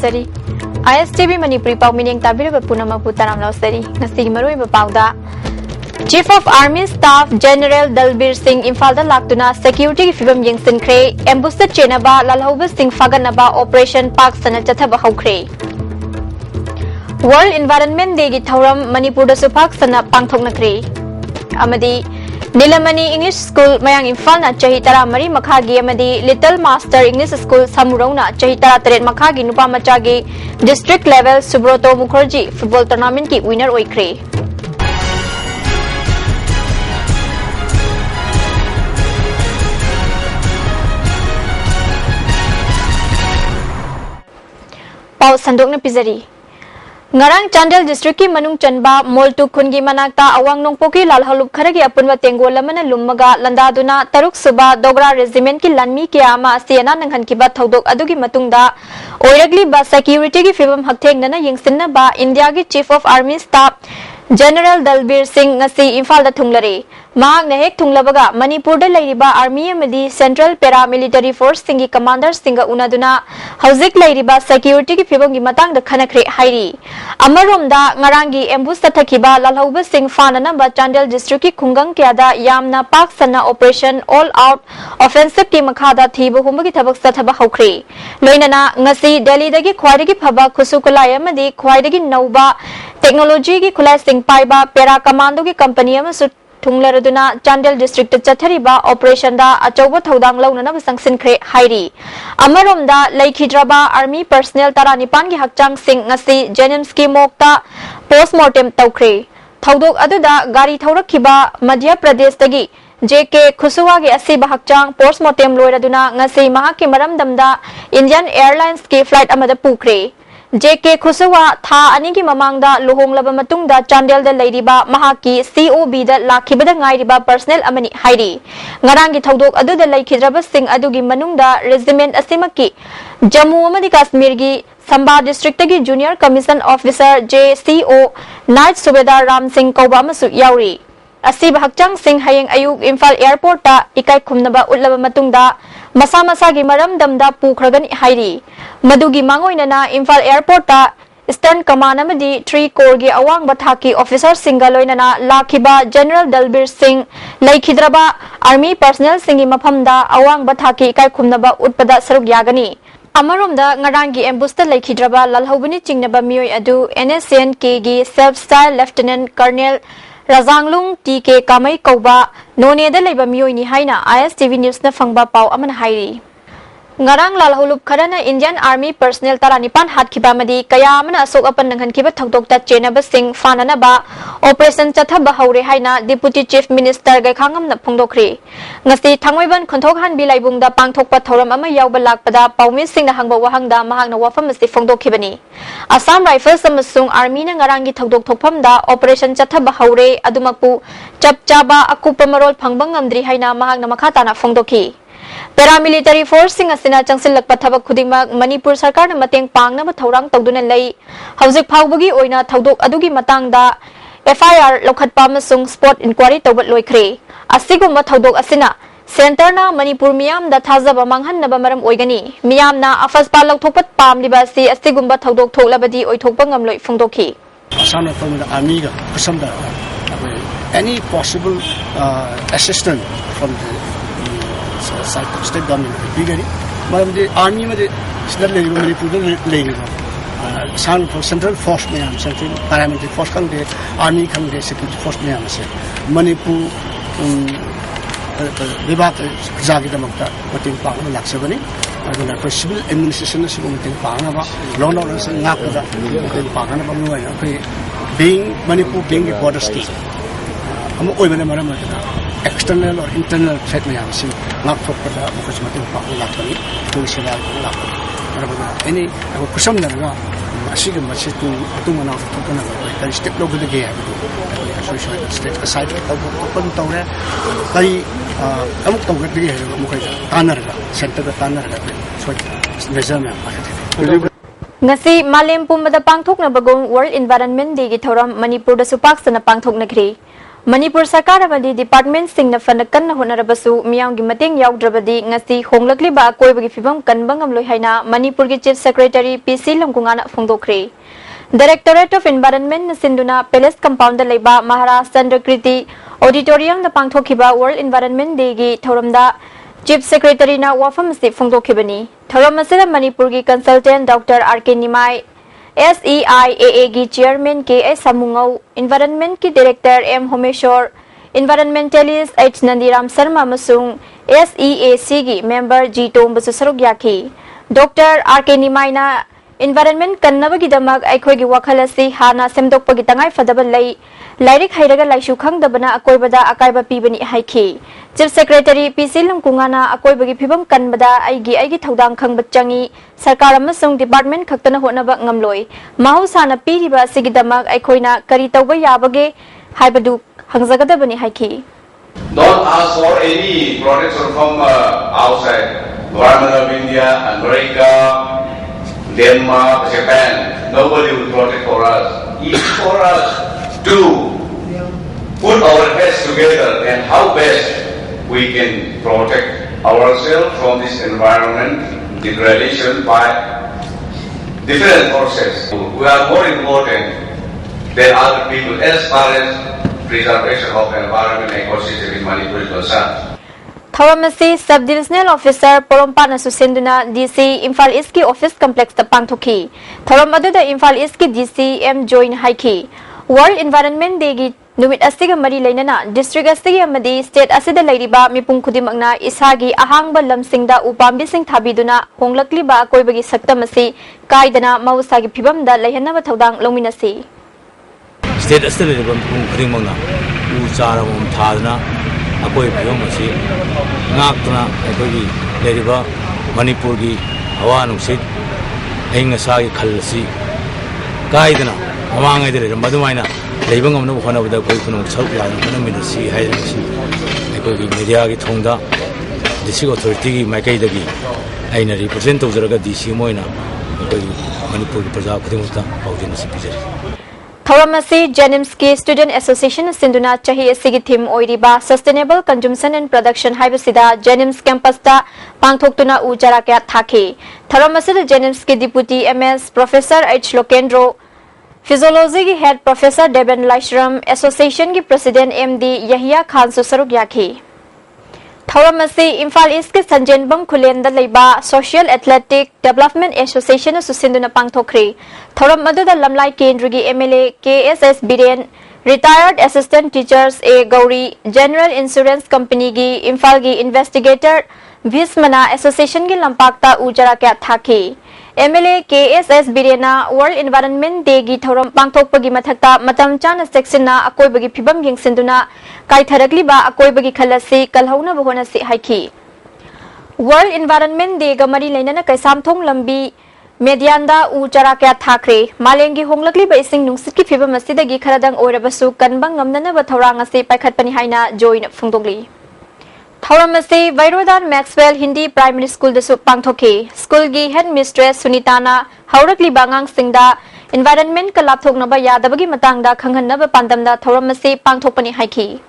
ꯇꯝꯖꯔꯤ ISTV Manipuri pau mining tabira punama putaram lausari ngasi maroi bapauda Chief of Army Staff General Dalbir Singh Imphal da laktuna security ki fibam yengsinkhre ambush da chenaba lalhauba Singh faganaba Operation Park sana chathaba haukhre World Environment Day ki thauram Manipur da supak sana pangthoknakre amadi Nilamani English School mayang Imphal na chahi tara mari makhagi amadi Little Master English School Samurongna chahi tara teret makhagi nupa machagi district level Subroto Mukherjee football tournament ki winner oikre Pau sandok na pizari Ngarang Chandel district ki manung chanba moltu khungi manakta awang nongpoki lalhalup kharagi apunwa tengol lamana lummaga landaduna taruk suba dogra regiment ki lanmi ki ama asiana nanghan ki ba thodok adugi matungda oiragli ba security ki fibam hakthengna yengsinna ba India ki Chief of Army Staff General Dalbir Singh ngasi Imphal da thunglare mahak na hek thunglabaga Manipur da lairiba army amadi Central Paramilitary Force singi commander singa unaduna hauzik lairiba security ki fibam gi matang da khanakre hairi amaromda ngarangi ambush tathakiba lalhauba Singh fanana ba Chandel district ki khungang kyada yamna pak sana operation all out offensive ki makhada thibu humba ki thabak sathaba haukre loinana ngasi Delhi dagi khwaidagi phaba khusukulai amadi khwaidagi nauba technology ki khulai sing paiba para commando ki company amasu thunglaraduna Chandel district chathariba operation da achauba thodang launana basangsin khre hairi amaromda laikhidraba army personnel taranipan ki hakchang sing ngasi Jenims ki mokta postmortem tawkhre thodok aduda gari thaurakhiba Madhya Pradesh dagi JK Khusuwa gi asiba hakchang postmortem loiraduna ngasi mahaki maramdamda Indian Airlines ki flight amada pukre JK Khusuwa tha anigi mamangda luhonglaba matungda Chandel da leiriba mahaki COB da lakhibada ngairiba personnel amani hairi ngarangi thodok adu da laikhidraba sing adugi manungda regiment asimaki Jammu amadi Kashmir gi Samba district gi junior commission officer JCO Night Subedar Ram Singh Kauba masu yauri asiba hakchang sing hayeng ayuk Imphal airport ta ikai khumnaba utlaba matungda masa masa gi maram damda pukhragani hairi madugi mangoinana Imphal airport ta Eastern Command amadi 3 corps gi awang bathaki officer singaloinana lakhiba General Dalbir Singh laikhidraba army personnel singi maphamda awang bathaki ikai khumnaba utpada saruk yagani amaromda ngarangi ambush ta laikhidraba lalhaubani chingnaba mioi adu NSCNK gi self style lieutenant colonel Razanglung TK Kamai Kauba none da leiba mioi ni haina ISTV news na fangba pau aman hairi ngarang lalhulup kharana Indian Army personnel taranipan hatkiba madi kaya amana asok apan nanghan kiba thodok ta chenaba sing fanana ba operation chathaba haure haina deputy chief minister gai khangam na phongdokri ngasi thangwaiban khonthok han bilaibung da pangthokpa thoram ama yawba lakpada paumi sing na hangba wahangda mahakna wafam asti phongdokhibani Assam Rifles amasung army na ngarangi thodok thokpham da operation chathaba haure adumakpu chapchaba akupa marol phangbang ngamdri haina mahakna makhata na phongdokhi Paramilitary Force sing asina changsilak pathabak khudingmak Manipur sarkar na mateng pangna ma thorang tawduna lei hauzik phawbagi oina thodok adugi matangda FIR lokhatpa amasung spot inquiry tawbat loikre asigumba thodok asina center na Manipur miyam da thazaba manghanna ba maram oigani miyam na afaspa lokthokpat pamliba si asigumba thodok thoklabadi oithokpa ngamloi phungdokhi Asana from the army ga kusamba any possible assistance from the state government bigari madam the army में state level में पूरे लेंगे सान central force में हम central paramilitary force का दे army का दे security force में हम से मणिपुर विभाग जागी दमकता मतिंग पांग लाक्सबनी अदुना सिविल एडमिनिस्ट्रेशन से मतिंग पांग बा लॉ ऑर्डर से नाकदा मतिंग पांग ना बमुय अखै being Manipur being a border state हम ओइबने मरम external or internal threat में हम सिंह नाक ठोकता मुझे मतिंग पांग लाक्सबनी तो सेवा लाक्सबनी मरबना एनी अब कुसम नरगा असिग मसे तु मना ठोकना कई स्टेप लोग लगे है सोशल स्टेट साइड तब ओपन तौरे कई अमुक तौगदगी है मुखै तानरगा सेंटर का तानरगा सोच मेजर में पाथे ngasi malem pumbada pangthokna bagong World Environment Day gi thoram Manipur da supak sana pangthoknakri Manipur Sarkar amadi department singna fana kanna honarabasu miyamgi mateng yaudravadi ngasi honglakliba akoibagi fibam kanba ngamloi haina Manipur gi Chief Secretary PC Lamkungana phongdokre. Directorate of Environment na sinduna Palace Compound da leiba Maharashtra Kriti Auditorium na pangthokiba World Environment Day gi thoramda Chief Secretary na wafam si phongdokhibani. Thoram asida Manipur gi consultant Dr. RK Nimai SEIAA की chairman K S Samungou, environment की director M Homeshwar, environmentalist H Nandiram Sharma मसुंग SEAC की member G Tom Basu सरुक याखी doctor R के निमाइना environment कन्नबगी दमक अखोगी वखल असि हाना सेमदोकपगी तंगाई फदब लई lyric हैरगा लाइसु खंगदबना अकोइबदा अकाइबा पीबनी हाइखी chief secretary PC लमकुंगाना अकोइबगी फिबम कनबदा आइगी थौदांग खंगब चंगी सरकार अमसुंग डिपार्टमेंट खक्तना होनबा ngamloi mahusana piriba sigidamak aikoina kari tawba yabage haibadu hangzagadabani haiki. Don't ask for any protection from outside. Government of India, America, Denmark, Japan, nobody will protect for us. It's for us to put our heads together and how best we can protect ourselves from this environment degradation by different forces. We are more important than other people as far as preservation of environment and ecosystem in Manipur is concerned. Thoramasi Sub-Divisional Officer Porompana Susenduna DC Imphal East ki Office Complex ta pangthoki. Thoramadu da Imphal East ki DC M join haiki. World Environment Day gi numit asiga mari lainana district asigi amadi state asida lairiba mipung khudimangna isagi ahangba lamsingda upambi sing thabiduna honglakliba koibagi saktamasi kaidana mausagi phibamda laihanaba thodang longminasi. State asida lairiba mipung khudimangna uchara mum thadna akoi phibamasi ngakna akoi lairiba Manipur gi hawa nungsit ainga sagi khalasi kaidana amangai dere madumaina leibang amna khona bada koi kuno chau ya na minasi hairasi ekoi media gi thongda district authority gi maikai dagi aina represent tawjaraga DC moina ekoi Manipur gi praja khudimta paujin si bijari. Thoramasi Janimski Student Association Sinduna Chahi Asigi theme oiriba Sustainable Consumption and Production haibasida Janims campus ta pangthoktuna ujara kya thaki. Thoramasi Janimski Deputy MS Professor H Lokendro Physiology की Head Professor Deben Laishram Association की President MD Yahya Khan Susaruk Yaki. Thoramasi Imphal East के संजनबम खुलेंदा लेबा Social Athletic Development Association सुसिंदुना पांगथोखरी. Theorem मदुदा लमलाई केंद्र की MLA KSS villain Retired Assistant Teachers A Gauri General Insurance Company की Imphal की Investigator Vismana Association की लंपाकता उजरा क्या थाकी. MLA KSS Birena World Environment Day gi thoram pangthokpagi mathakta matam chana section na akoibagi phibam yengsinduna kaitharakli ba akoibagi khalasi kalhauna bahona si haiki. World Environment Day ga mari lainana kaisamthong lambi medianda uchara kya thakre malengi honglakli ba ising nungsit ki phibam asidagi kharadang oirabasu kanbang ngamnana ba thorang ase paikhatpani haina join phungdogli. Thoramasi Vairodan Maxwell Hindi Primary School desu pangthoki. School gi headmistress Sunitana haurakli bangang singda environment ka lapthoknaba yadabagi matangda khanghanaba pandamda Thoramasi pangthokpani haiki.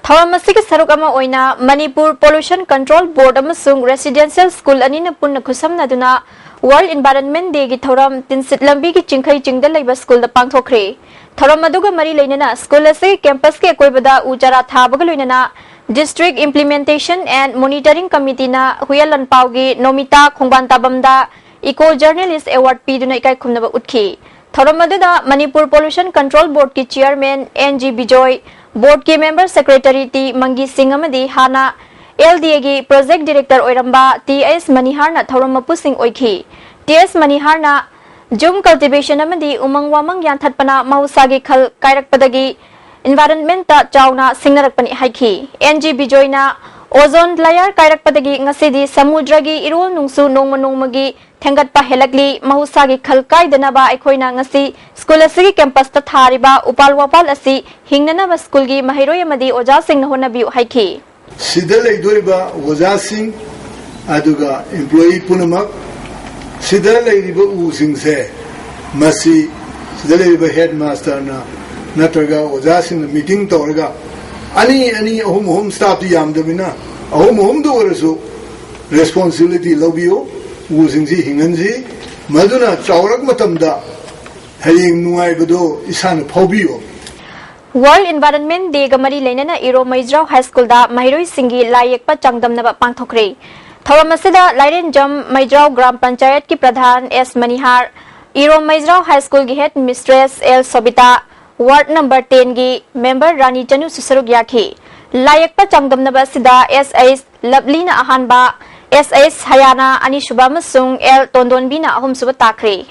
Thoramasi ki saruk ama oina Manipur Pollution Control Board amasung Residential School anina punna khusamna duna World Environment Day gi thoram tinsit lambi ki chingkhai chingda leiba school da pangthokre. Thoram aduga mari leinana school ase campus ke koibada ujara thabaga loinana District Implementation and Monitoring Committee na Huyalan Paugi Nomita Khongbantabamda Eco Journalist Award piduna ikai khumnaba utki. Thoramada Manipur Pollution Control Board ki Chairman NG Bijoy, Board ki Member Secretary T Mangi Singamadi Hana, LDA ki Project Director Oiramba TS Maniharna Thoramapu Singh Oiki. TS Maniharna Jum Cultivation Amadi Umang Wamang Yanthatpana Mahusagi Khal Kairakpadagi Environment ta chauna singnarakpani haiki. NG Bijoyna ozone layer kairakpadagi ngasidi samudragi irul nungsu nongmagi thengatpa helakli mahusagi khalkai danaba aikhoina ngasi school asigi campus ta thariba upal wapal asi hingnana ba school gi mahiroi amadi oja singna honabiu haiki. Sida leidoriba oja sing aduga employee punamak sida leidiba u singse masi sida leidiba headmaster na नत्रगा ओजासिंग meeting तौरगा अनि अहुम staff दी यामदबिना अहुम दो ओरसु responsibility लौबियो उजिंगजी हिंगनजी मदुना चावरक मतमदा हयेंग नुआइबदो इसान फाउबियो World Environment Day gamari leinana Iro Maizrau High School da Mahiroi Singi Layekpa Changdamnaba Pangthokre. Thoramasida Lairen Jam Maizrau Gram Panchayat ki Pradhan S Manihar Iro Maizrau High School ki Head Mistress L Sobita Ward number 10 gi member Rani Chanu Susaruk Yakhi Layekpa Changdamnaba Sida SS Lablina Ahanba SS Hayana Ani Shubamasung L Tondonbina Ahum Subatakre.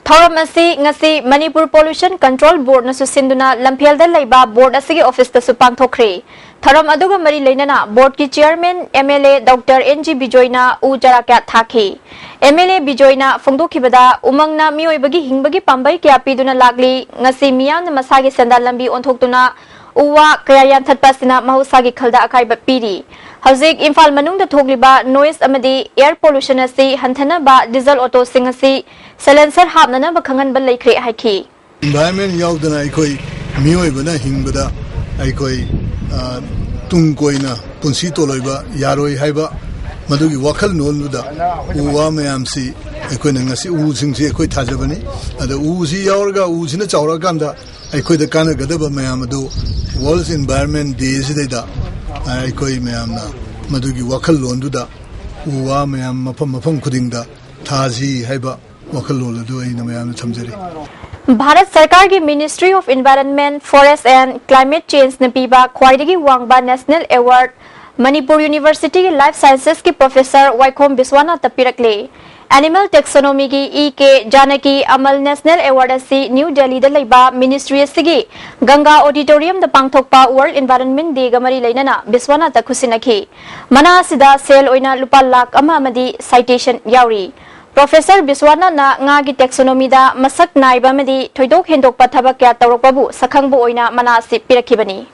Thoramasi ngasi Manipur Pollution Control Board na susinduna Lamphel da laiba board asigi office ta supang thokre. Thoram aduga mari leinana board ki chairman MLA Dr. NG Bijoyna u jaraka thaki. MLA Bijoyna phongdokhibada umangna mioibagi hingbagi pambai kya piduna lagli ngasi miyam na masagi senda lambi onthoktuna uwa kaya yan thatpasina mahusagi khalda akai ba piri. Hauzik Imphal manung da thogliba noise amadi air pollution asi hanthana ba diesel auto sing asi silencer hapnana ba khangan ba laikre haiki. Environment yaudana aikoi mioibana hingbada aikoi tungkoina punsi toloiba yaroi haiba madugi wakhal nolnuda uwa mayamsi aikoi ngasi u singsi aikoi thajabani ada u si yaurga u sina chawra kanda aikoi da kana gadaba mayam adu World Environment Day sidida aikoi mayamna madugi wakhal londuda uwa mayam mafam khudingda thaji haiba wakhal loladu aina mayamna thamjari. Bharat Sarkar ki Ministry of Environment, Forest and Climate Change ne piba khwaidagi wangba National Award Manipur University ki Life Sciences ki Professor Waikhom Biswana tapirakle. Animal Taxonomy ki E.K. Janaki Amal National Award asi New Delhi da laiba Ministry asigi Ganga Auditorium da pangthokpa World Environment Day gamari leinana Biswana ta khusinaki. Mana sida sel oina lupa lakh ama amadi citation yauri. Professor Biswana na ngagi taxonomy da masak naiba madi thoidok hendok pathabak kya tawrokpabu sakhangbu oina manasi pirakibani.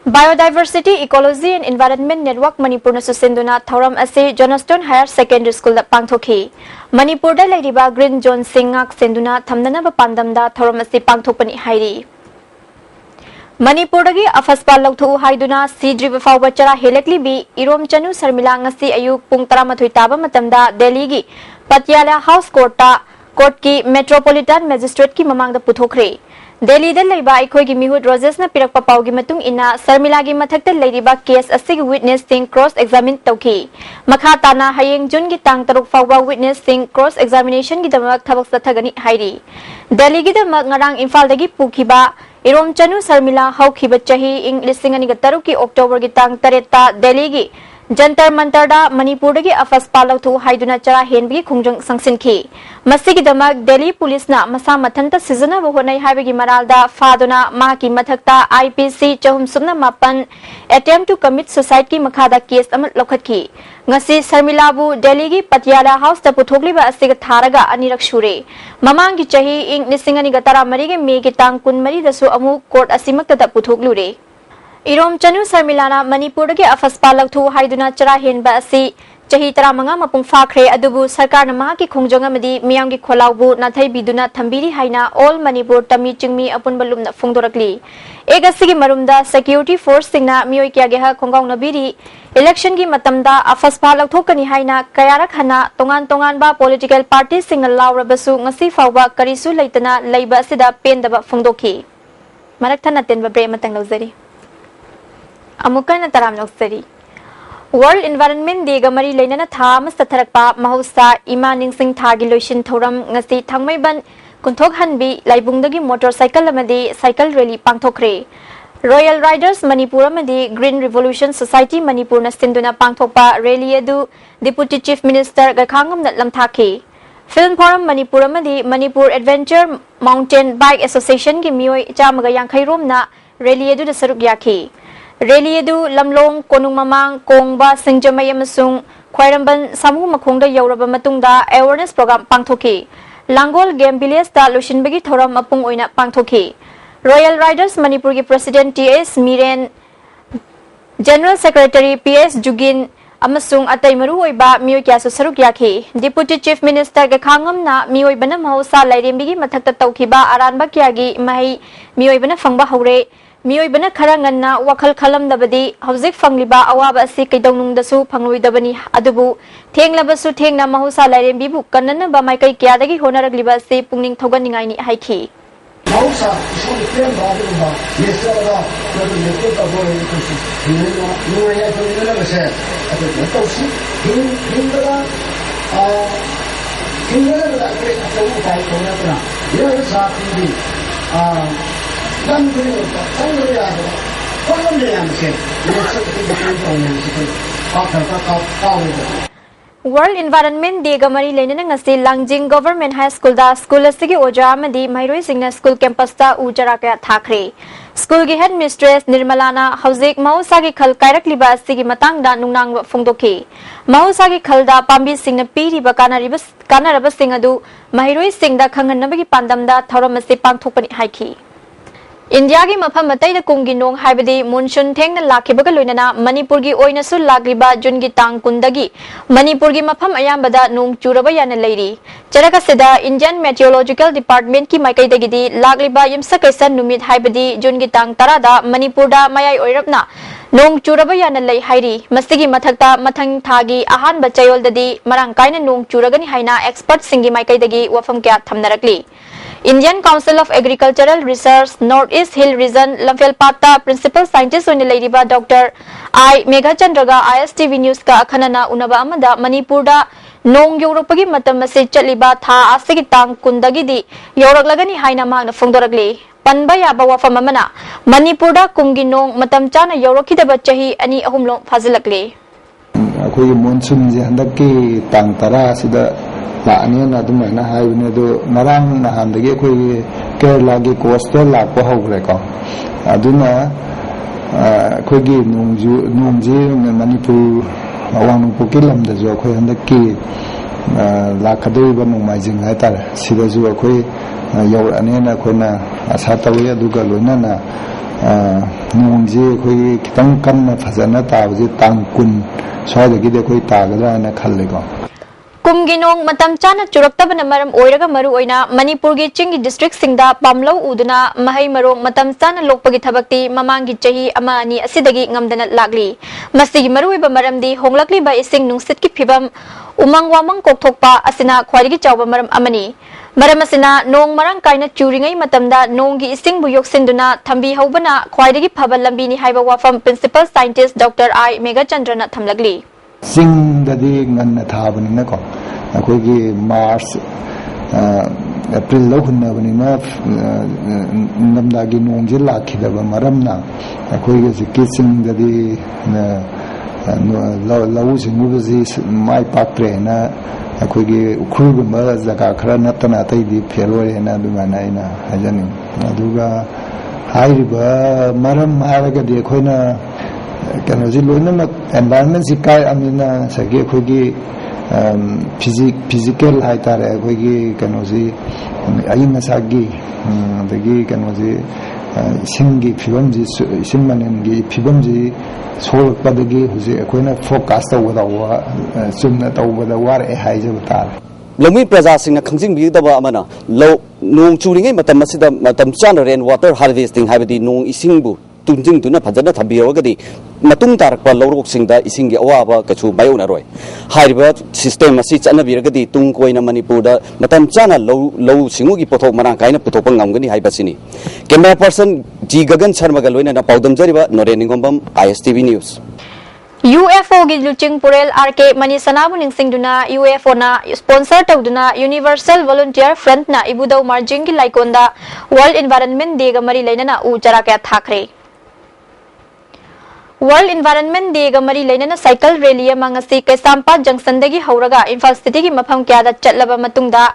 Biodiversity Ecology and Environment Network Manipur na susinduna thoram ase Johnston Higher Secondary School da pangthokhi. Manipur da lairiba Green Zone singak senduna thamnana ba pandam da thoram ase pangthokpani hairi. Manipur dagi afaspa lauthu haiduna sidriba fawba chara helakli bi Irom Chanu Sarmila ngasi ayuk pung 13 taba matamda Delhi gi Patiala House Court ki Metropolitan Magistrate ki mamang da puthokre. Delhi da laiba aikoi gi mihut Roses na pirakpa pau gi matung ina Sarmila gi mathakta lairiba case asig witness sing cross examine tawki. Makha tana hayeng June gi tang taruk fawba witness sing cross examination gi damak thabak sathagani hairi. Delhi gi damak ngarang Imphal dagi pukhiba Irom Chanu Sarmila haukiba chahi ing lisingani ga taruk ki October gi tang tareta Delhi gi Jantar Mantarda Manipur dagi afaspa lauthu haiduna chara henbi khungjang sangsinki. Masigi damak Delhi Police na masa mathanta sizana bohonai haibagi maralda faduna ma ki mathakta IPC chahum sumna mapan attempt to commit suicide ki makhada case amat lokhatki. Ngasi Sarmila bu Delhi gi Patiala House ta puthokliba asiga tharaga anirak shure. Mamangi chahi ing nisingani ga tara mari ge me gi tang kun mari dasu amu court asimak ta puthoklure. Irom Chanu Sarmilana Manipur dagi afaspa lauthu haiduna chara henba asi chahi 15 mapung fakhre adubu sarkar na ma ki khongjang amadi miyam gi kholaubu nathai biduna thambiri haina all Manipur tami chingmi apun balum na phongdorakli egasi gi marumda security force singna miyoi kya ge ha khongaung na biri election gi matamda afaspa lauthokani haina kayarak hana tongan ba political party singal lawrabasu ngasi fawba karisu leitana leiba sida pendaba phongdokhi marak thana tenba bre matang lawzari Amukan na taram noksari. World Environment Day gamari leinana tha mastatharakpa mahausa imaning sing thagi loishin thoram ngasi thangmai ban kunthok hanbi laibungdagi motorcycle amadi cycle rally pangthokre. Royal Riders Manipur amadi Green Revolution Society Manipur na sinduna pangthokpa rally adu Deputy Chief Minister Gakhangam na lamthaki. Film Forum Manipur amadi Manipur Adventure Mountain Bike Association ki miyoi chamaga yankhai rom na rally adu da saruk yakhi. Rally edu lamlong konung mamang kongba singjamai amasung khwairamban samu makhongda yauraba matungda awareness program pangthoki Langol Game Village da losinbagi thoram apung oina pangthoki Royal Riders Manipur ki President TS Miren General Secretary PS Jugin अमसुंग अतै मरु ओइबा मियोय क्यासु सरुक याखि deputy chief minister के खांगमना मियोयबना महौसा लाइरेंबिगी मथक्ता तौखिबा अरानबा क्यागी मही मियोयबना फंगबा हौरे मियोयबना खरा ngannna wakhal khalamdabadi hauzik fangliba awaba asi kaidonungdasu phangloidabani adubu thenglabasu thengna mahausa lairembibu kannana ba maikai kyadagi honaragliba asi pungning thoganingai ni haiki mahausa isong item ba yesara ko neto tabo ko si hinna nuya ko nila base ato neto si hinda ba ke ato kai ko na na ye sa ti World Environment Day gamari lenana ngasi Langjing Government High School da school asigi oja amadi mairoi singna school campus ta ujara ka thakre school gi head mistress Nirmalana hauzik mahausa gi khal kairak liba asigi matang da nungnang phongdoki mahausa gi khal da pambi singna piri ba kanarabas singadu mairoi singda khanganabagi pandam da thoramasi pangthokpani haiki India की मफम Matai the कुंगी नोंग हाइबदी मुनसुन थेंगना लाखिबगा लोइनना Manipur की ओइनसु लाग्रिबा जुन की तांग कुंदगी मणिपुर की मफम अयामबदा नोंग चुरबा याना Larry चरका सेदा Indian meteorological department की माइकैदगिदी लाग्रिबा यमसकैसन नुमित हाइबदी जुन की तांग तरादा मणिपुर दा मयाई ओइरबना नोंग चुरबा याना लै हाइरी मसिगी मथक्ता मथंग थागी Ahaan बचयोलददी Marang काइना नोंग चुरगनी हाइना expert सिंगी माइकैदगी वफम क्या थमनरकली Indian Council of Agricultural Research North East Hill Region Lamphel Patta Principal Scientist oine leiriba Dr. I Meghacendraga ISTV News ka akhanana unaba amada Manipur da nong yoropagi matam ase chaliba tha asigi tang kundagi di yoraklagani haina magna phongdoragli panba yaba wafam amana Manipur da kumgi nong matam chana yorokidaba chahi ani ahumlo phazilakli akhoi monsoon je handaki tang tara sida लाने ना तुम है ना high ने तो नरांग ना हम देखे कोई केरला की कोस्टल लापो हो गए को अधुना कोई की नूंजी में मणिपुर अवांग पुकिल हम दजो कोई अंदर की लाखदोई बनो माइजिंग है तार सीधा जो कोई योर अने ना कोई ना असातवया दुगा लोना ना नूंजी कोई कितंग कम ना फजना तावजी तांगकुन स्वाद की दे कोई तागला ना खल्ले को Kumginong matam chana churaktabana maram oiraga maru oina Manipur gi chingi district singda pamlo uduna mahai marong matam chana lokpagi thabakti mamangi chahi ama ani asidagi ngamdana lagli masigi maru iba maramdi honglakli ba ising nungsit ki phibam umang wamang kokthokpa asina khwarigi chawba maram amani maram asina nong marang kaina churingai matamda nonggi ising bu yoksinduna thambi hobana khwarigi phaba lambi ni haiba wafam principal scientist Dr. I Meghacendrana thamlagli Sing dadi ngan tha bani na ko akoi ki March April lo hunna bani na namda gi nongje lakhida ba maramna akoi ki sing dadi lau singu ji mai patre na akoi ki ukhru ba jaga khara natana tai di felore na du mana ina hajani aduga hairiba maram haraga de khoina kanoji loina environment sikai amina sagi khogi physical haitare khogi kanoji aina sagi dagi kanoji singi phibamji simmanengi phibamji solpadagi huji khoina focus tawada wa sumna tawada war e haije batar Lami praja singna khangjing bi daba amana lo nong churingai matam asida matam chana rain water harvesting habidi nong isingbu tunjing tuna phajana thabirogadi matung tarakpa lorok singda isingi awaba kachu bayona roi haiba system asi chana biragadi tung koina Manipur da matam chana lo singu gi pothok marang kaina pothok ngamgani haiba sini camera person G Gagan Sharma ga loina na paudam jariba Noreningom ISTV News UFO gi luching purel RK mani sanabu ningsingduna UFO na sponsor tawduna Universal Volunteer Front na ibudau marjing gi laikonda World Environment Day ga mari leinana u jara ka thakre World Environment Day ga mari leinana cycle rally amangasi Kaisampa Junction dagi hauraga Imphal City gi mafam kya da chatlaba matungda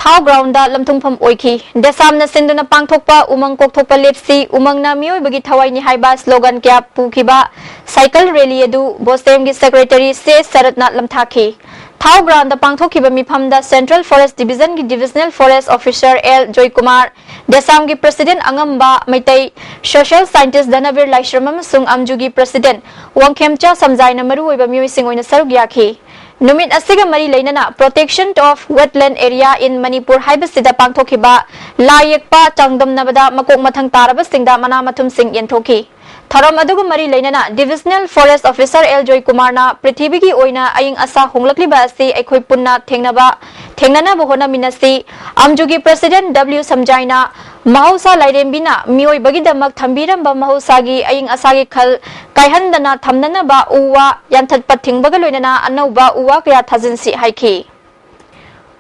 Thau ground da lamthungpham oiki desamna sinduna pangthokpa umang kokthokpa lepsi umangna mioi bagi thawai ni haiba slogan kya pukhiba cycle rally edu Bostem gi secretary se Saratna lamthaki Thau ground da pangthokhiba mifam da Central Forest Division gi Divisional Forest Officer L Joy Kumar Desamgi President Angamba Maitai Social Scientist Danavir Laishramam Sung Amjugi President Wangkemcha Samjaina Maru Iba Muising Oina Sarugyaki. Numit asiga mari lainana protection of wetland area in Manipur haibasida pangthokiba layekpa changdam nabada makok mathang taraba singda mana mathum sing yenthoki. Tharam adugu mari lainana Divisional Forest Officer L Joy Kumarna Prithibigi oina aying asa honglakliba asi aikhoi punna thengnana bohona minasi Amjugi President W Samjaina Mahausa Lairembina Mioi Bagidamak Thambiramba Mahausagi aying asagi khal kaihandana thamnana ba uwa yanthat pathing bagaloinana anauba uwa kaya thajinsi haiki.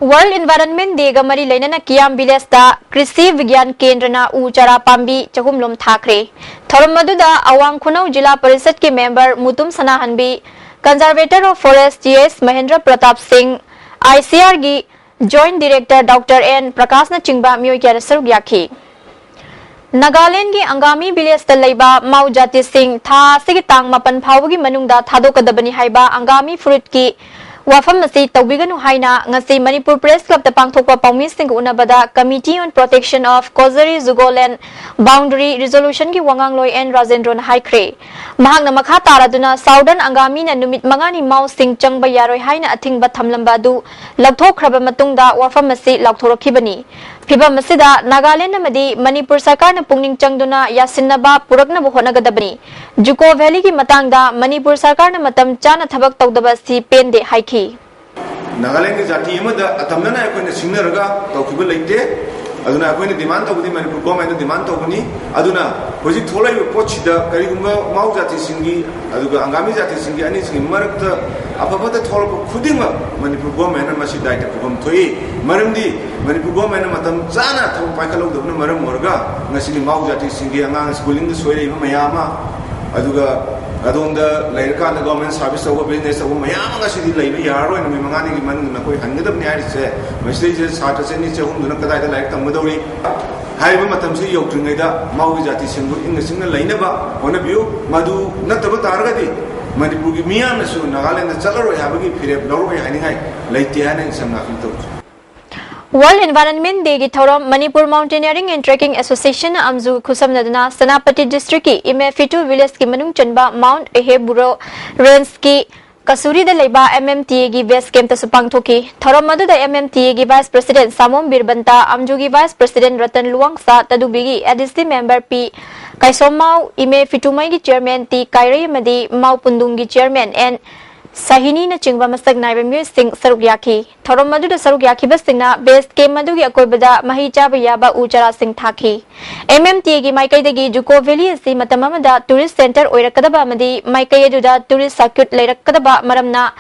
World Environment Day ga mari lainana Kiam Village da Krishi Vigyan Kendrana Uchara Pambi Chahumlom Thakre. Thoram maduda Awang Khunau Jila Parishad ke member Mutum Sanahanbi, Conservator of Forest GS Mahendra Pratap Singh, ICR gi Joint Director Dr. N Prakasna Chingba Myoy Kyarasar Gyaki. Nagaland gi Angami Village da laiba Mau Jati Singh tha sigi tang mapan phawgi manungda thadokadabani haiba Angami fruit ki Wafam Masi Tawiganu Haina Ngasi Manipur Press Club the Pangthokpa Paumi Singh Unabada Committee on Protection of Kozari Zugoland Boundary Resolution ki Wangang Loy and Rajendron Haikre. Mahang na makha taraduna Southern Angami na numit mangani Mau Singh Changba Yaroy Haina ating batamlamba du lagthokraba matungda Wafam Masi lagthorokibani. Piba Masida Nagaland namadi Manipur Sarkar na pungning changduna yasinaba purakna bohonagadabani. Juko Valley ki matangda Manipur Sarkar na matam chana thabak tawdaba si pende haiki. Nagaland ki jati amada atamna na akoina singnaraga tawkiba leite aduna akoina demand tawbudi Manipur government demand tawbuni aduna hojik tholai pochida karigumba mau jati singi aduga angami jati singi ani singi marakta apabada tholpa khudinga Manipur government na masi daita pugam thoi maramdi Manipur government na matam chana thaw paikalo dobna maram orga ngasini mau jati singi angang schooling da soire ima mayama aduga adonda lairka na government service over business over mayama ngasidi laiba yaro na mangani ki manung na koi hangadab ni ari se message sata se ni che hum duna kadai da laik tamgadori haiba matam se yokringai da mau jati singu inga singna lainaba ona biu madu nataba targadi Manipur ki miyam na su Nagaland na chalaro habagi phire loro hai haningai laite hana samna finto. World Environment Day ki thoram Manipur Mountaineering and Trekking Association Amzu Khusamnadana Sanapati District ki Imefitu Village ki manung chanba Mount Eheburo Range ki Kasuri da laiba MMTA ki base camp ta supang thoki thoram madu da MMTA ki Vice President Samom Birbanta Amju ki Vice President Ratan Luangsa tadubigi ADC member P Kaisomau Imefitumai ki Chairman T Kairi Madi Mau Pundung ki Chairman and Sahini na chingba masag naiba Myoy Singh Sarugyaki. Thoram madu da Sarugyaki basingna base camp madu ki akoibada mahicha bayaba Uchara Singh Thaki. MMTA ki maikai dagi Juko Valley asi matamamada tourist center oirakadaba madi maikai eduda tourist circuit leirakadaba maramna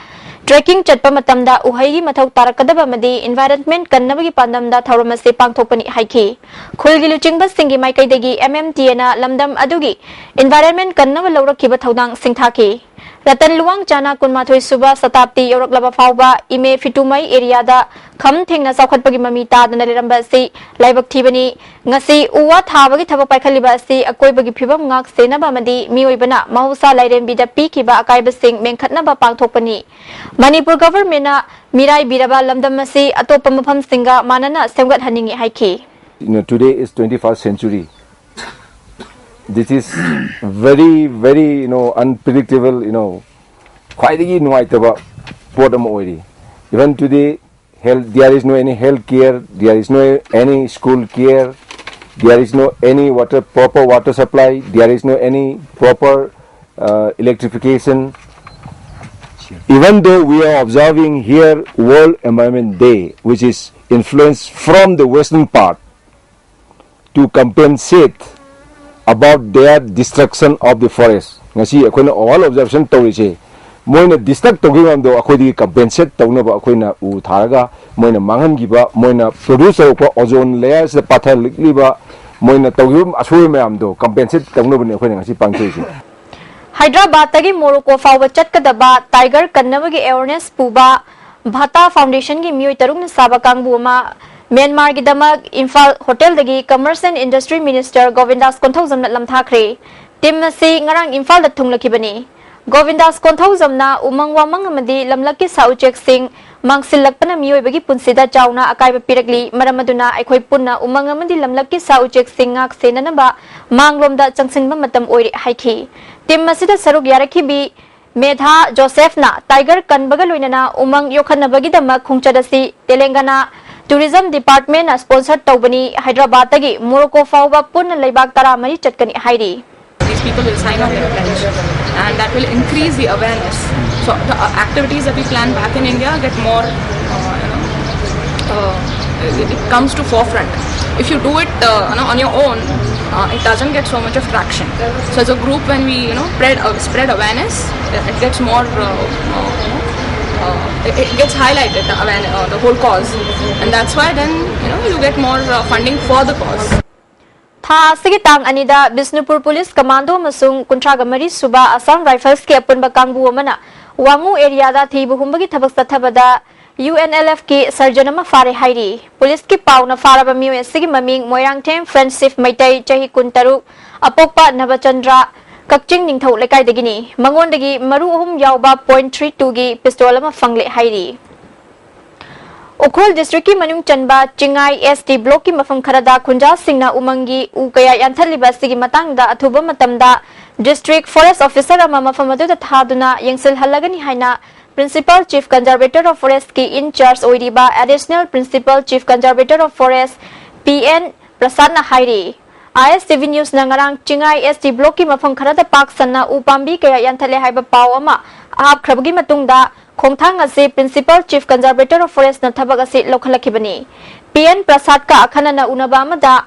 trekking chatpa matamda uhaigi mathau tarakadaba madi environment kannabagi pandamda thoram ase pangthokpani haiki. Khulgi luchingba singgi maikai dagi MMTA na lamdam adugi environment kannaba laurakhiba thodang singthaki. Ratan Luang Chana Kunmathoi Suba Satabti Yoraklaba Fauba Ime Fitumai area da Kham Thengna Saukhatpagi Mami Tadana Leramba si Laibak Thibani Ngasi Uwa Thabagi Thabak Paikhaliba si Akoibagi Phibam Ngak Senaba Madi Mioibana Mahusa Lairembi da Pikiba Akaiba Singh Menkhatnaba Pangthokpani Manipur government na Mirai Biraba Lamdam Masi Atopa Mapham Singha Manana Semgat Haningi Haiki. Today is 21st century. This is very unpredictable, quite even today there is no any health care, there is no any school care, there is no any proper water supply, there is no any proper electrification. Even though we are observing here World Environment Day, which is influenced from the western part to compensate about their destruction of the forest. Ngasi akoina all observation tawise moina destruct tawgi amdo akodi compensate tawna ba akoina u tharaga moina mangan giba moina produce ko ozone layer se pathal liba moina tawgi asoi amdo compensate tawna bani akoina ngasi pangthoi. Hyderabad tagi Morocco fawba chatkadaba tiger kannabagi awareness puba Bhata Foundation ki miyoi tarung na saba kangbu ma Myanmar ki damag Imphal Hotel dagi Commerce and Industry Minister Govindas Konthau zamnat lam thakre tim si ngarang Imphal da thunglakibani Govindas Konthau-zamna umang wamang amadi lamlakki sa ujek-sing mangsilakpana miyoibagi punsida chawna akaiba pirakli maram aduna aikhoi punna umang amadi lamlakki sa ujek-sing ngak senanaba manglomda changsinba matam oiri haikhi. Tim masida saruk yarakhibi Medha Josephna Tiger Kanbaga loinana umang yokhanabagidama khungchadasi Telangana Tourism Department na sponsor tawbani Hyderabad tagi Morocco fawba punna laibak tara mari chatkani hairi. These people will sign on their pledge and that will increase the awareness. So the activities that we plan back in India get more, it comes to forefront. If you do it on your own, it doesn't get so much of traction. So as a group, when we spread awareness, it gets more, it gets highlighted, the whole cause, and that's why then you get more funding for the cause. Tha sige tang anida Bisnupur Police Commando masung Kuntragamari Suba Assam Rifles ke apunba kangbu amana Wangu area da thibu humbagi thabak sathabada UNLF ki sarjanama fare hairi police ki pauna faraba miwe sige maming Moirangthem Friendship Maitai chahi kuntaru apokpa Navachandra Kakching ningthau lekai dagini mangondagi maru ahum yawba .32 gi pistol ama fangle hairi Ukhol district ki manung chanba Chingai ST block ki mafam kharada khunja singna umangi u kaya yanthaliba sigi matangda athuba matamda district forest officer ama mafam adu da thaduna yengsil halagani haina principal chief conservator of forest ki in charge oiriba additional principal chief conservator of forest PN Prasad na hairi ISTV news nangarang Chingai ST block ki mafam kharada pak sanna upambi kaya yanthale haiba paw ama ahap khrabagi matungda Khongthang ase Principal Chief Conservator of Forest na thabak ase lokhalakibani PN Prasad ka akhana na unaba amada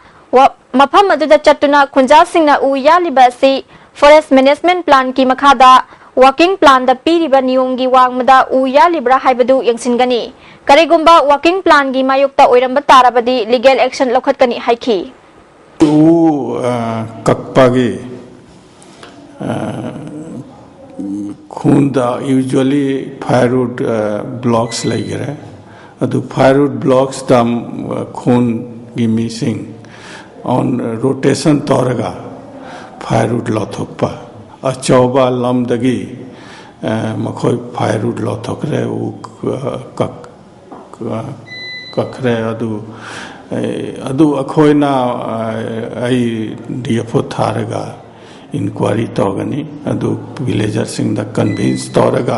mafam aduda chatuna khunja singna u yaliba ase Forest Management Plan ki makhada working plan da piriba niyomgi wangmada u yalibra haibadu yangsingani karigumba working plan gi mayukta oiramba tarabadi legal action lokhatkani haikhi u kakpagi Khunda usually firewood blocks like it. The firewood blocks dam khun gi missing on rotation toraga firewood lothokpa. A chauba lam dagi makhoi firewood lothokre u kakre adu akhoi na ai diapho tharaga inquiry togani adu villager sing da convince toraga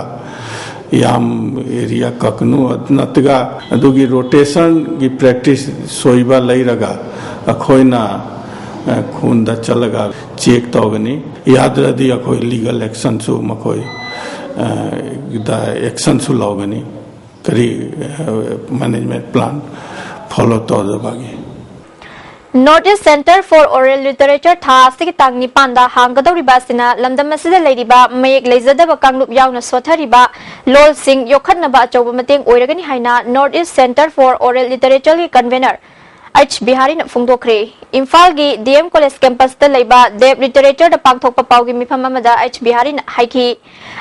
yam area kaknu natga adu gi rotation gi practice soiba lairaga akhoina khun da chalaga check togani yadradi akhoi legal action su makhoi da action su logani kari management plan follow todabagi Notice Center for Oral Literature tha sigi tangni panda hanggadori basina lamdam masida leiriba mayek leizada ba kanglup yauna sothariba lol sing yokhatnaba achoba mateng oiragani haina Northeast Center for Oral Literature ki convener H Bihari na phungdokre Imphal gi DM College campus ta leiba Dev Literature da pangthokpa pawgi mifam amada H Bihari na haiki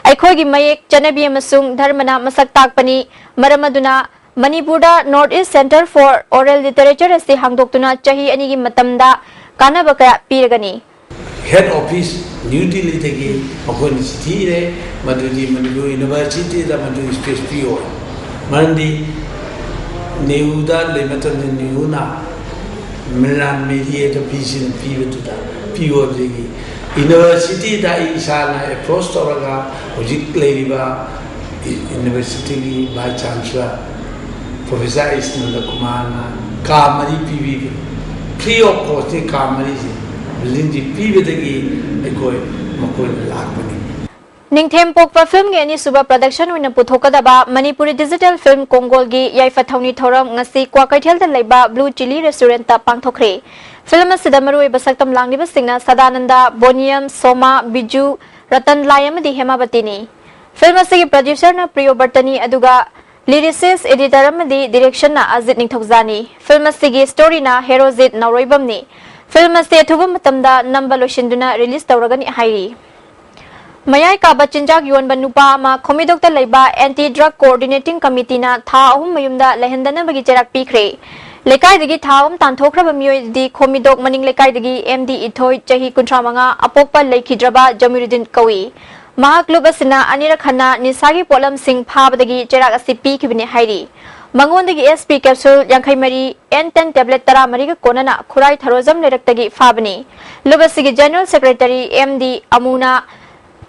aikhoi gi mayek chanabi amasung dharmana masak takpani maramaduna Manipuri Northeast Center for Oral Literature ase hangdoktuna chahi ani gi matamda kanaba kaya piragani Head Office New Delhi tagi akon city re madudi Manipuri University da madudi space PO mandi neuda le matan neuna Milan media to piece PO da PO tagi University da isana approach toraga hojik leiba University by chancellor Professor Isnanda Kumana Kamari PV free of cost Kamari Lindy PV Makoi Lakmani Ningthem Pokpa Film ge ani suba production wina puthokadaba Manipuri Digital Film Kongol gi yaifa thawni thoram ngasi kwa kaithel da leiba Blue Chili Restaurant ta pangthokre film asida maroi basaktam langliba singna Sadananda Boniam Soma Biju Ratan Layam di Hemabati ni film asigi producer na Priyo Bartani aduga Lyricist editor amadi direction na Azit Ningthokzani film asigi story na Herozit Nauroibam ni film ase thubam matamda number loshinduna release tawragani hairi Mayai ka bachinjak yon banupa ama komidokta leiba anti drug coordinating committee na tha ahum mayumda lehendana bagi cherak pikre lekai dagi thawam tanthokraba miyoi di komidok maning lekai dagi MD Ithoi chahi 35 apokpa leikhidraba Jamiruddin Kawi Mahak lub asina anirak hana nisagi polam sing phabadagi cherak asi pikibni hairi. Mangondagi SP capsule yankai mari N10 tablet tara mari ka konana khurai tharozam leраktagi phabani. Lubasigi General Secretary MD Amuna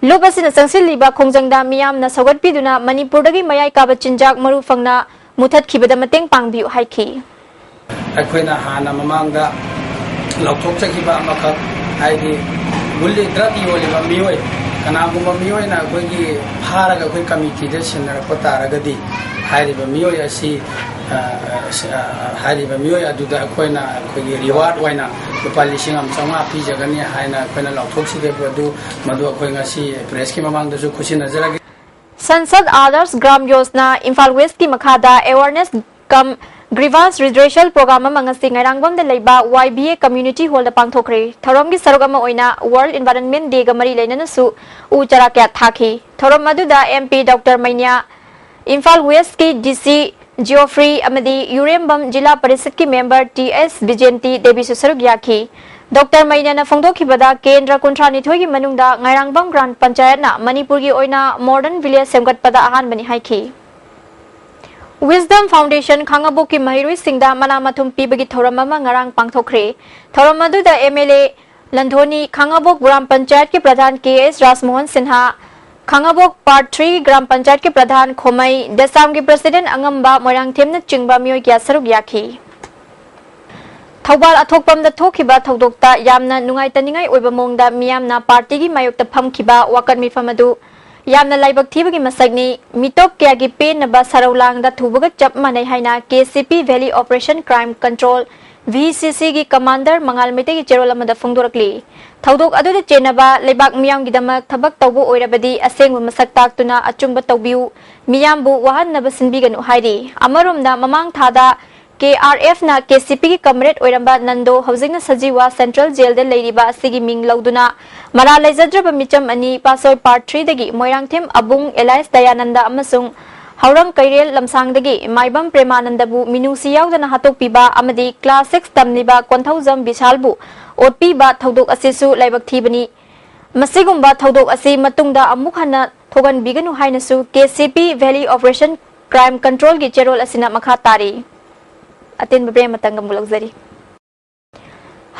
Lubasina sangsil liba khongjangda miyam na sagat piduna Manipurdagi mayai ka bachinjak maru fangna muthat khibada mateng pangbiu haiki. Akhoi na hana mamangda lauthok chakiba amakha haidi bulli drug yoliba miyoi kanagumba miyoi na akhoi pharaga akhoi committee de sinarappa taragadi hairiba miyoi asi hairiba miyoi aduda akhoi na akhoi reward waina lupa lising amchanga pijagani haina akhoi na lauthok sige adu madu akhoi ngasi press ki mamangda su khushi nazaragi Sansad Adarsh Gram Yojana Imphal West ki makhada awareness kam Grievance Redressal Program mangasi ngarangbam de leiba YBA Community Hall da pangthokre thorom gi sarog ama oina World Environment Day ga mari leinana su u chara kya thaki thorom maduda MP Dr Mainya Imphal West ki DC Geoffrey amadi Urembam Jila Parishad ki member TS Vijayanti Devi su sarog yaki Dr Mainya na phongdokhibada Kendra Kunthra Nithoi gi manungda ngarangbam Grand Panchayat na Manipur gi oina modern village semgatpada ahan bani haiki Wisdom Foundation Khangabok ki mahirui singda manamathum pibagi thoram ama ngarang pangthokre thoram aduda MLA Landhoni Khangabok Gram Panchayat ki pradhan KS Rasmohan Sinha Khangabok Part 3 Gram Panchayat ki pradhan Khomai Desam ki President Angamba Moirangthem na chingba miyoi kya saruk yakhi Thawbal athokpam da thokhiba thodokta yamna nungai taningai oiba mongda miyamna party gi mayokta phamkhiba wakat mifam adu Yamna laibak thibagi masagni mitop kya gi pen na ba saraulang da thubaga chap manai haina KCP Valley Operation Crime Control VCC gi commander mangal mete gi cherola mada phongdorakli thodok adu de chenaba laibak miyam gi damak thabak tawbu oirabadi asengwa masak taktuna achumba tawbiu miyambu wahan na basinbi ganu hairi amarumda mamang thada KRF na KCP ki comrade oiramba Nando Housing Sajiwa Central Jail de leiriba asigi ming lauduna mara leijadraba micham ani pasoi part 3 dagi Moirangthem Abung Elias Dayananda amasung Haurang Kairel lamsang dagi Maibam Premanandabu minusi yaudana hatokpiba amadi class 6 tamniba Konthaujam Bishalbu otpiba thodok asisu laibak thibani masigumba thodok asi matungda amuk hana thogan biganu hainasu KCP Valley Operation Crime Control gi cherol asina makha tari Atin babre matangam bulagzari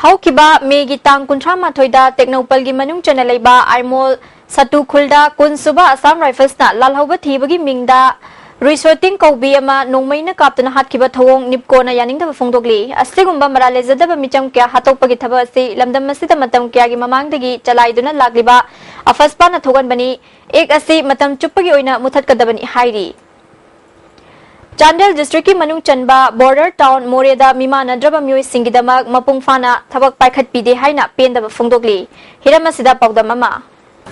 Haukiba Megi Tang Kuntra Mathoida Technopal gi manung chana leiba Aimol Satu Khulda Kunsuba Assam Rifles na lalhauba thibagi mingda resorting kaubi ama nongmaina kaptana hatkiba thawong nipko na yaning da phongdogli asigumba marale zadaba micham kya hatokpagi thaba asi lamdam masida matam kya gi mamangdagi chalaiduna lagliba afaspa na thogan bani ek asi matam chuppagi oina muthat kadabani hairi Chandel district ki manung chanba border town Moreda Mima Nadraba Miyoi Singidamak Mapung Fana Thabak Paikhat Pide Haina Pendaba Phongdogli Hiramasida Pawdamama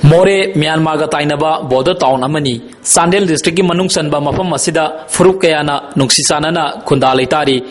More Myanmar ga tainaba border town amani Chandel district ki manung chanba mafam masida furuk kayana nungsisana na khunda leitari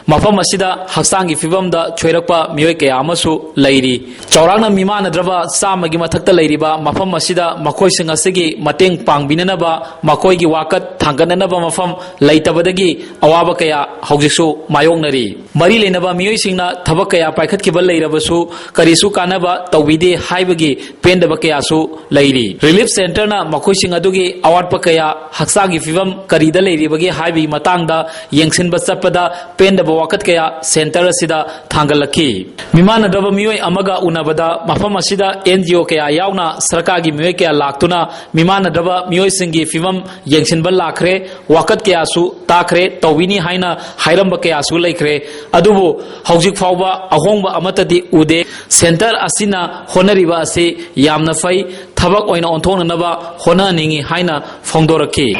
mafam asida haksangi fibam da choirakpa miyoi kaya amasu leiri chaurangna Mima Nadraba samagi mathakta leiriba mafam asida makoi sing asigi mateng pangbinanaba makoi gi wakat thangananaba mafam leitabadagi awaba kaya haujisu mayongnari mari lenaba miyoi singna thabak kaya paikhat kibal leirabasu karisu kanaba tawbide haibagi pendaba kaya su leiri relief center na makoi sing adugi awatpa kaya haksangi fibam karida leiribagi haibi matangda yengsinba chappada pendaba wakat kaya center asida thangalaki Mimana daba miyoi amaga unabada mafam asida NGO kaya yauna sarkagi miyoi kaya laktuna Mimana daba miyoi singi fimam yengsinba lakre wakat kaya su takre tawini haina hairamba kaya su laikre adubu haujik fawba ahongba amatadi ude center asina honariba ase yamna fai thabak oina onthona naba hona ningi haina phongdoraki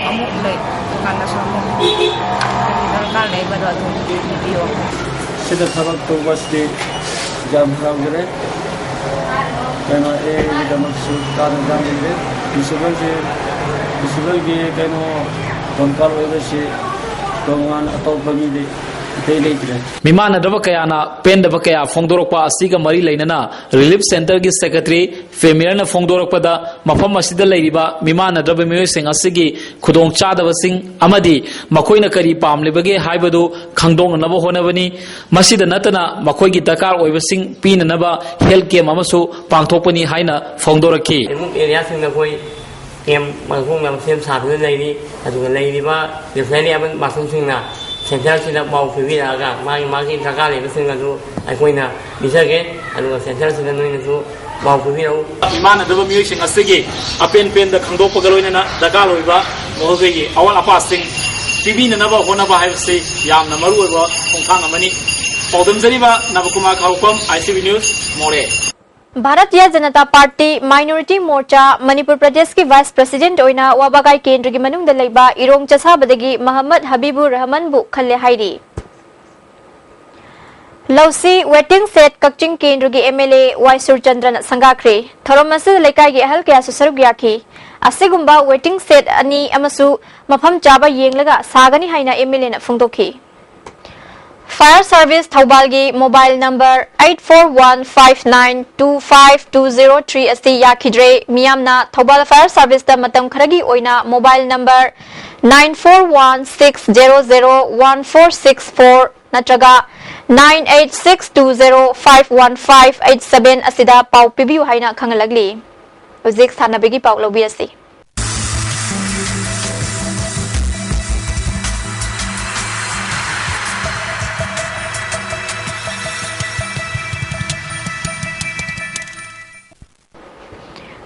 Sida thabak to basti jam ramgre kano e damak su kana jamgre municipal ge kano tonkal oibasi tongan atau bagi de Mimana daba kaya na pen daba kaya phongdorokpa asiga mari leinana relief center gi secretary Femir na phongdorokpa da mafam asida leiriba Mimana daba miyoi sing asigi khudong chadaba sing amadi makoina kari pamlebage haibadu khangdong naba honabani masida natana makoi gi dakar oiba sing pina naba health care amasu pangthokpani haina phongdoraki area sing na koi เตรียมบางพวกแบบเตรียมสาธุอะไรนี่ถูกอะไรนี่ว่าเดี๋ยวแค่นี้มันบาดซึ่งนะเส้นทางที่เราเบาคือวิธีการมาที่ทางการเลยไม่ซึ่งกันรู้ไอ้คนน่ะดิฉันก็อันนู้นเส้นทางที่เราไม่รู้เบาคือวิธีเราอิมานดับมิวสิงอัศกีเป็นเด็กขังโดปกลอยนะดักการลอยบ้าโมเกย์เอาวันอาปัสสิงทีวีนั่นบ้าคนน่ะบ้าให้สิยามนั่นมารู้ว่าคงข้างมันนี่พอดมจะรีบ้านับกุมาข่าวคอม ICV News โมเรभारतीय Janata party minority मोर्चा मणिपुर प्रदेश की vice president ओइना वाबागाई केंद्र की मनुंग दलैबा इरोंग चसाबदगी मोहम्मद हबीबुर रहमान बु खल्ले हाइरी लौसी waiting set Kakching केंद्र की MLA वाइसुर Chandran संगाख्रे थरोम मसे लेकाई के अहल के सरुक याखी असेगुंबा वेटिंग सेट अनि अमसु मफम चाबा येंगलगा सागनी हाइना एमएलए न फुंगदोखी फायर सर्विस थौबालगी मोबाइल नंबर 8415925203 अस्ति याखिद्रे मियामना थौबाल फायर सर्विस दा मतम खरगी ओइना मोबाइल नंबर 9416001464 नत्रगा 9862051587 असिदा पाउ पिबिउ हाइना खंगलगली उजिक सानबेगी पाउ लोबी असि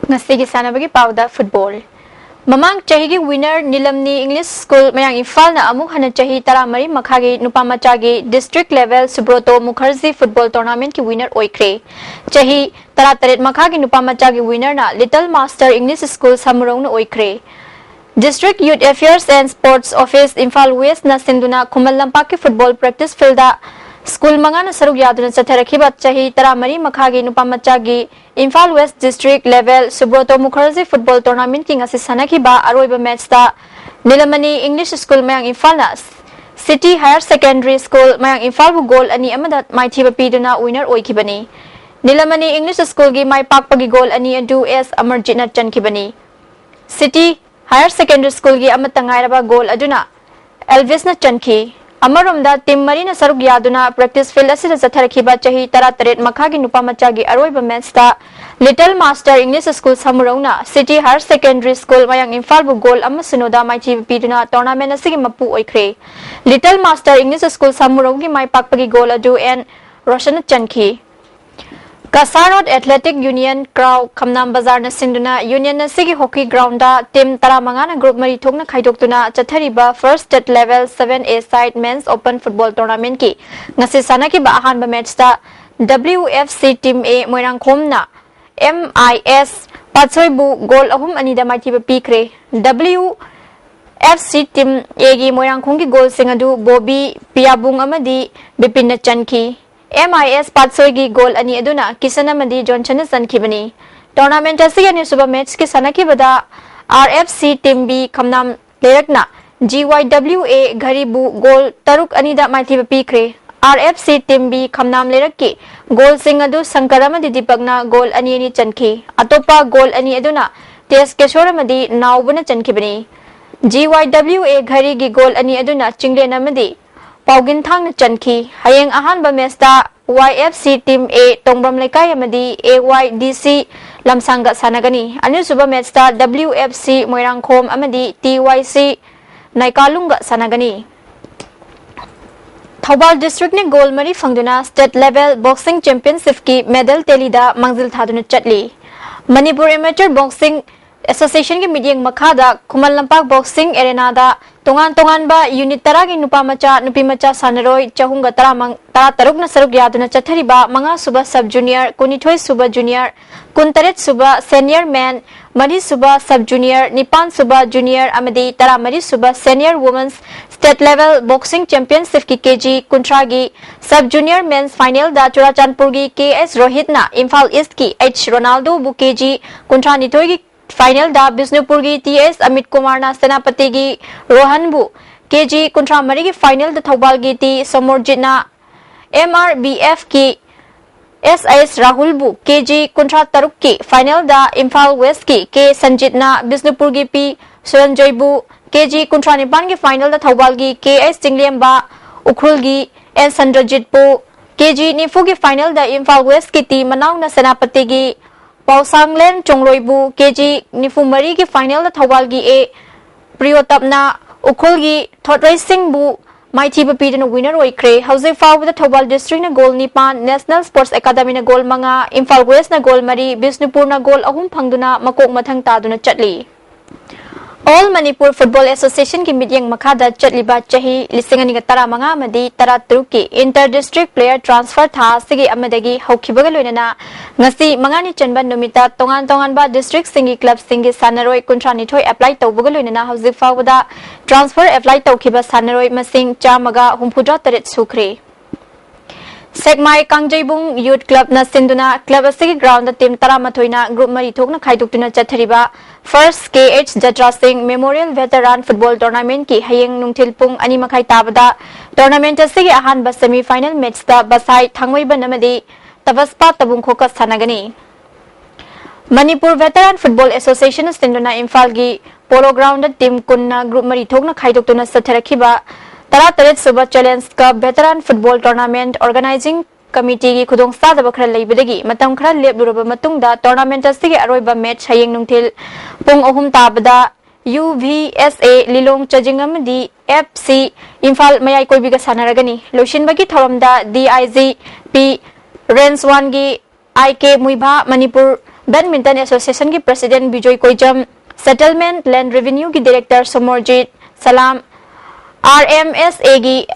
ngasi sanabagi pauda football mamang chahi gi winner nilamni english school mayang imphal na amuk hana chahi taramari makhagi nupamacha gi district level subroto mukherjee football tournament ki winner oikre chahi tarat makhagi nupamacha gi winner na little master english school samurong na oikre district youth affairs and sports office imphal west na sinduna khumal lampak ki football practice field da school मंगाना सरुक यादुन चथरखिबा चाही तरामरी मखागी नुपामचागी Imphal west district level Subroto Mukherjee football tournament की ngasi sanakhiba aroiba match da nilamani english school mayang imphal na city higher secondary school mayang imphal bu goal ani amada maithiba piduna winner oikibani nilamani english school gi mai pakpagi goal ani adu s amarjit na chankibani city higher secondary school gi amata ngairaba goal aduna elvis na chankhi अमरोमदा team मरीना सरुक यादुना practice field असिदा जथरखिबा चाही तरा तरेट मखागी नुपामचागी अरोइबा मैचदा लिटिल मास्टर इंग्लिश स्कूल समरौना सिटी हायर सेकेंडरी स्कूल मयांग इम्फाल बु गोल अमसुनोदा माइची पीदुना टूर्नामेंट असिगी मपु ओइख्रे लिटिल मास्टर इंग्लिश स्कूल समरौगी माइ पाकपगी गोल अदु एन रोशन चनखी Kasarod Athletic Union Crow Kamnam Bazar na sinduna Union na sigi hockey ground da team taramanga na group mari thokna khaidoktuna chathariba first state level 7A side men's open football tournament ki ngasi sana ki ba ahan ba match da WFC team A Moirangkhom na MIS Patsoi bu goal ahum ani da mai ba pikre WFC team A gi Moirangkhom ki goal singadu Bobby Piabung amadi Bipin na chanki MIS Patsoi gi goal ani aduna Kisana Madi Johnson sankibani tournament asigani suba match ki sanaki bada RFC team B Kamnam lerakna GYWA Gharibu goal taruk ani da maithi pikre RFC team B Kamnam lerakki goal singadu Sankaramadi Dipagna goal ani ani chankhi atopa goal ani aduna Tes Keshoramadi Naubuna chankibani GYWA Ghari gi goal ani aduna Chinglena Madi Paugin thang na chankhi hayeng ahan ba mesta YFC team A tongbram lekai amadi AYDC lamsanga sanagani anu suba mesta WFC Moirangkhom amadi TYC Naikalunga sanagani Thobal district ne gold mari fangduna state level boxing championship ki medal telida mangzil thaduna chatli Manipur amateur boxing association ki meeting makhada Khumal Lampak boxing arena da tongan ba unit tara gi nupi macha sanaroi chahunga tara taruk na saruk yaduna chathariba manga suba sub junior kunithoi suba junior kuntaret suba senior man mari suba sub junior nipan suba junior amadi tara mari suba senior women's state level boxing championship ki kg kuntragi sub junior men's final da Churachandpur gi KS Rohit na Imphal East ki H Ronaldo bu kg kuntrani gi final दा बिष्णुपुर की TS Amit Kumar ना सेनापति की रोहन बु KG कुंट्रा मरी की final दा थौबाल की टी समोरजित ना MRBF की SIS राहुल बु KG कुंट्रा तरुक की फाइनल दा इम्फाल वेस्ट की K संजित ना बिष्णुपुर की P सुरंजोय बु KG कुंट्रा निपान की फाइनल दा थौबाल की KS चिंगलियम बा उखरुल की N संद्रजित बु KG निफु की फाइनल दा इम्फाल वेस्ट की टी मनाव ना सेनापति की Pausanglen Chongloibu KG Nifumari ki final da Thawal gi A Priyotapna Ukhul gi Thot Racing bu Mighty Bapi na winner oikre Housing Foul with the Thawal District na goal nipan National Sports Academy na goal mga Imphal West na goal mari Bisnupur na goal ahum phangduna makok mathang taduna chatli All Manipur Football Association ki midyang makada chatliba chahi lisingani ka tara mga amadi tara truki inter-district player transfer tha sige amadagi haukibaga loinana ngasi mangani chanban numita tongan ba district singi club singi sanaroi kuntrani thoi apply tawbaga loinana housing fawda transfer apply tawkiba sanaroi masing chamaga humpudra taret sukre Segmai Kangjaibung Youth Club na sinduna club asigi ground da team tara mathoina group mari thokna khaiduktina chathariba First KH Jatra Singh Memorial Veteran Football Tournament ki hayeng nungthil pung ani makhai tabada tournament asigi ahanba semi final match da basai thangwai banamadi tabaspa tabung khoka sanagani Manipur Veteran Football Association sinduna Imphal gi polo ground da team kunna group mari thokna khaiduktuna satharakiba Tara Taret Suba Challenge Cup Veteran Football Tournament Organizing Committee ki khudong sa da bakhra leibadagi matam khara lebluraba matungda tournament asigi aroiba match hayeng nungthil pung ahum tabada UVSA Lilong Chajingam di FC Imphal mayai koibiga sanaragani Loshin bagi thoramda DIGP Range 1 gi IK Muibha Manipur Badminton Association ki President Bijoy Koijam Settlement Land Revenue ki Director Somorjit Salam RMSA gi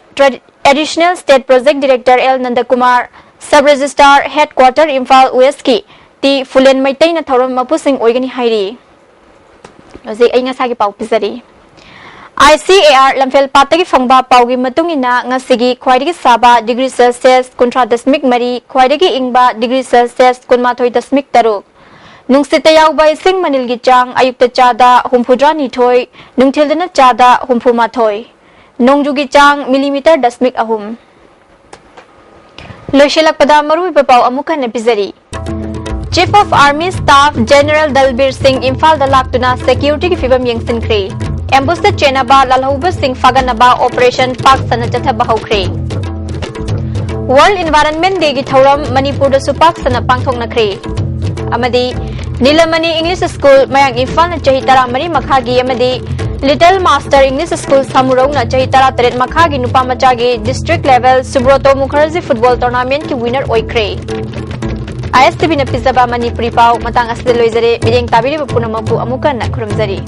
Additional State Project Director L Nandakumar Sub Registrar Headquarter Imphal West ki ti Fulen Maitai na thoram mapusing oigani hairi Lozi ay nga sagi pau pisari ICAR lamfel patagi fangba paugi matungina ngasigi khwaidagi saba degree Celsius kontra dasmik mari khwaidagi ingba degree Celsius kunmathoi dasmik taruk Nungsita yauba ising manilgi chang ayukta chada humpudra ni thoi nungthildana chada humpuma thoi Nongjugi chang millimeter dasmik ahum Loshilak pada marui papau amukan epizari Chief of Army Staff General Dalbir Singh Imphal da laktuna security ki fibam yengsin kre ambush da chenaba lalhuba Singh faganaba operation pak sanachatha bahaukre World Environment Day ki thoram Manipur da supak sana pangthok na kre amadi Nilamani English School mayang Imphal na chahi tara mari makhagi amadi Little Master English School Samurong na chahi tara taret makhagi nupa machagi district level Subroto Mukherjee football tournament ki winner oikre ISTV na pizza ba Manipuri pau matang asde loizare bideng tabiri punamapu amukan na khurumjari